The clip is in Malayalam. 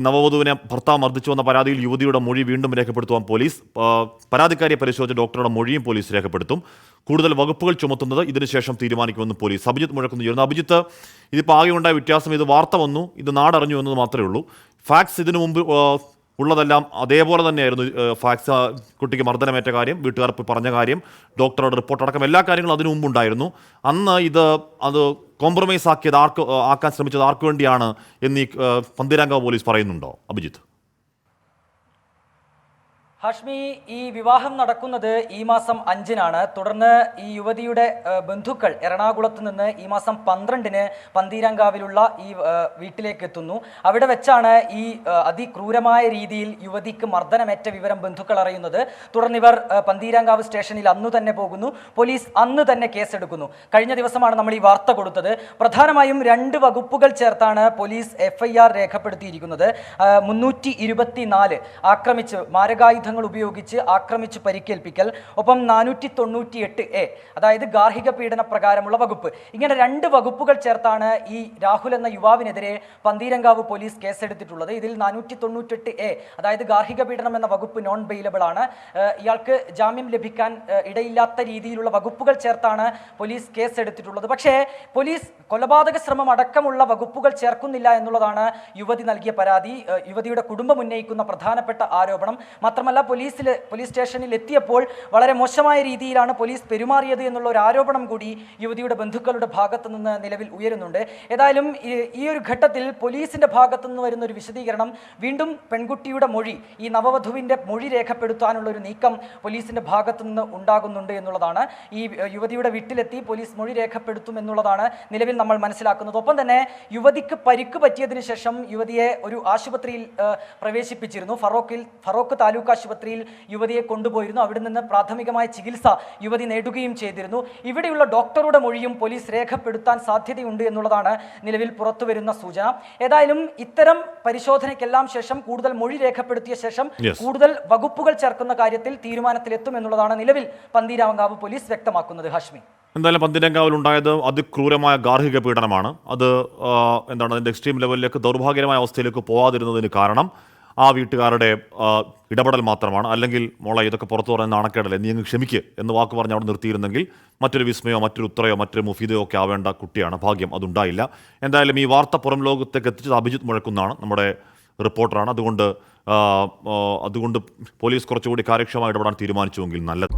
നവവധുവിനെ ഭർത്താവ് മർദ്ദിച്ചു വന്ന പരാതിയിൽ യുവതിയുടെ മൊഴി വീണ്ടും രേഖപ്പെടുത്തുവാൻ പോലീസ്. പരാതിക്കാരിയെ പരിശോധിച്ച ഡോക്ടറുടെ മൊഴിയും പോലീസ് രേഖപ്പെടുത്തും. കൂടുതൽ വകുപ്പുകൾ ചുമത്തുന്നത് ഇതിനുശേഷം തീരുമാനിക്കുമെന്ന് പോലീസ്. അഭിജിത്ത് മുഴക്കുന്നു ചേരുന്നു. അഭിജിത്ത്, ഇതിപ്പോൾ ആകെ ഉണ്ടായ വ്യത്യാസം ഇത് വാർത്ത വന്നു, ഇത് നാടറിഞ്ഞു എന്നത് മാത്രമേ ഉള്ളൂ. ഫാക്സ് ഇതിനു മുമ്പ് ഉള്ളതെല്ലാം അതേപോലെ തന്നെയായിരുന്നു. ഫാക്സ് കുട്ടിക്ക് മർദ്ദനമേറ്റ കാര്യം, വീട്ടുകാർ പറഞ്ഞ കാര്യം, ഡോക്ടറുടെ റിപ്പോർട്ട് അടക്കം എല്ലാ കാര്യങ്ങളും അതിനു മുമ്പുണ്ടായിരുന്നു. അന്ന് അത് കോംപ്രമൈസ് ആക്കാൻ ശ്രമിച്ചത് ആർക്കു വേണ്ടിയാണ് എന്ന് ഈ പന്തീരാങ്കാവ് പോലീസ് പറയുന്നുണ്ടോ അഭിജിത്ത്? ഹാഷ്മി, ഈ വിവാഹം നടക്കുന്നത് ഈ മാസം 5-നാണ്. തുടർന്ന് ഈ യുവതിയുടെ ബന്ധുക്കൾ എറണാകുളത്ത് നിന്ന് ഈ മാസം 12-ന് പന്തീരാങ്കാവിലുള്ള ഈ വീട്ടിലേക്ക് എത്തുന്നു. അവിടെ വെച്ചാണ് ഈ അതിക്രൂരമായ രീതിയിൽ യുവതിക്ക് മർദ്ദനമേറ്റ വിവരം ബന്ധുക്കൾ അറിയുന്നത്. തുടർന്ന് ഇവർ പന്തീരാങ്കാവ് സ്റ്റേഷനിൽ അന്നു തന്നെ പോകുന്നു. പോലീസ് അന്ന് തന്നെ കേസെടുക്കുന്നു. കഴിഞ്ഞ ദിവസമാണ് നമ്മൾ ഈ വാർത്ത കൊടുത്തത്. പ്രധാനമായും 2 വകുപ്പുകൾ ചേർത്താണ് പോലീസ് FIR രേഖപ്പെടുത്തിയിരിക്കുന്നത്. 324 ആക്രമിച്ച് മാരകായുധ ഉപയോഗിച്ച് ആക്രമിച്ച് പരിക്കേൽപ്പിക്കൽ, ഒപ്പം 498A അതായത് ഗാർഹിക പീഡന പ്രകാരമുള്ള വകുപ്പ്. ഇങ്ങനെ 2 വകുപ്പുകൾ ചേർത്താണ് ഈ രാഹുൽ എന്ന യുവാവിനെതിരെ പന്തീരങ്കാവ് പോലീസ് കേസെടുത്തിട്ടുള്ളത്. ഇതിൽ 498A അതായത് ഗാർഹിക പീഡനം എന്ന വകുപ്പ് നോൺ ബെയിലബിൾ ആണ്. ഇയാൾക്ക് ജാമ്യം ലഭിക്കാൻ ഇടയില്ലാത്ത രീതിയിലുള്ള വകുപ്പുകൾ ചേർത്താണ് പോലീസ് കേസെടുത്തിട്ടുള്ളത്. പക്ഷേ പോലീസ് കൊലപാതക ശ്രമം അടക്കമുള്ള വകുപ്പുകൾ ചേർക്കുന്നില്ല എന്നുള്ളതാണ് യുവതി നൽകിയ പരാതി, യുവതിയുടെ കുടുംബം ഉന്നയിക്കുന്ന പ്രധാനപ്പെട്ട ആരോപണം. മാത്രമല്ല പോലീസ് സ്റ്റേഷനിൽ എത്തിയപ്പോൾ വളരെ മോശമായ രീതിയിലാണ് പോലീസ് പെരുമാറിയത് എന്നുള്ള ഒരു ആരോപണം കൂടി യുവതിയുടെ ബന്ധുക്കളുടെ ഭാഗത്തു നിന്ന് നിലവിൽ ഉയരുന്നുണ്ട്. ഏതായാലും ഈ ഒരു ഘട്ടത്തിൽ പോലീസിന്റെ ഭാഗത്തു നിന്ന് വരുന്ന ഒരു വിശദീകരണം, വീണ്ടും പെൺകുട്ടിയുടെ മൊഴി, ഈ നവവധുവിന്റെ മൊഴി രേഖപ്പെടുത്താനുള്ള ഒരു നീക്കം പോലീസിന്റെ ഭാഗത്തു നിന്ന് ഉണ്ടാകുന്നുണ്ട് എന്നുള്ളതാണ്. ഈ യുവതിയുടെ വീട്ടിലെത്തി പോലീസ് മൊഴി രേഖപ്പെടുത്തും എന്നുള്ളതാണ് നിലവിൽ നമ്മൾ മനസ്സിലാക്കുന്നത്. ഒപ്പം തന്നെ യുവതിക്ക് പരിക്ക് പറ്റിയതിനു ശേഷം യുവതിയെ ഒരു ആശുപത്രിയിൽ പ്രവേശിപ്പിച്ചിരുന്നു. ഫറോക്ക് താലൂക്ക് ആശുപത്രിയിൽ യുവതിയെ കൊണ്ടുപോയിരുന്നു. അവിടെ നിന്ന് പ്രാഥമികമായ ചികിത്സ യുവതി നേടുകയും ചെയ്തിരുന്നു. ഇവിടെയുള്ള ഡോക്ടറുടെ മൊഴിയും പോലീസ് രേഖപ്പെടുത്താൻ സാധ്യതയുണ്ട് എന്നുള്ളതാണ് നിലവിൽ പുറത്തുവരുന്ന സൂചന. ഏതായാലും ഇത്തരം പരിശോധനയ്ക്കെല്ലാം ശേഷം, കൂടുതൽ മൊഴി രേഖപ്പെടുത്തിയ ശേഷം കൂടുതൽ വകുപ്പുകൾ ചേർക്കുന്ന കാര്യത്തിൽ തീരുമാനത്തിലെത്തും എന്നുള്ളതാണ് നിലവിൽ പന്തീരാങ്കാവ് പോലീസ് വ്യക്തമാക്കുന്നത്. ഹാഷ്മി, എന്തായാലും പന്തീരാങ്കാവിൽ ഉണ്ടായത് അതിക്രൂരമായ ഗാർഹിക പീഡനമാണ്. അതിൻ്റെ എക്സ്ട്രീം ലെവലിലേക്ക്, ദൗർഭാഗ്യമായ അവസ്ഥയിലേക്ക് പോകാതിരുന്നതിന് കാരണം ആ വീട്ടുകാരുടെ ഇടപെടൽ മാത്രമാണ്. അല്ലെങ്കിൽ മോളെ ഇതൊക്കെ പുറത്തു പറഞ്ഞ നാണക്കേടല്ലേ, നീ അങ്ങ് ക്ഷമിക്ക് എന്ന് വാക്ക് പറഞ്ഞ് അവിടെ നിർത്തിയിരുന്നെങ്കിൽ മറ്റൊരു വിസ്മയോ മറ്റൊരു ഉത്തരയോ മറ്റൊരു മുഫീദയോ ഒക്കെ ആവേണ്ട കുട്ടിയാണ്. ഭാഗ്യം അതുണ്ടായില്ല. എന്തായാലും ഈ വാർത്ത പുറം ലോകത്തേക്ക് എത്തിച്ചത് അഭിജിത്ത് മുഴക്കുന്നാണ്, നമ്മുടെ റിപ്പോർട്ടറാണ്. അതുകൊണ്ട് പോലീസ് കുറച്ചുകൂടി കാര്യക്ഷമമായി ഇടപെടാൻ തീരുമാനിച്ചുവെങ്കിൽ നല്ലത്.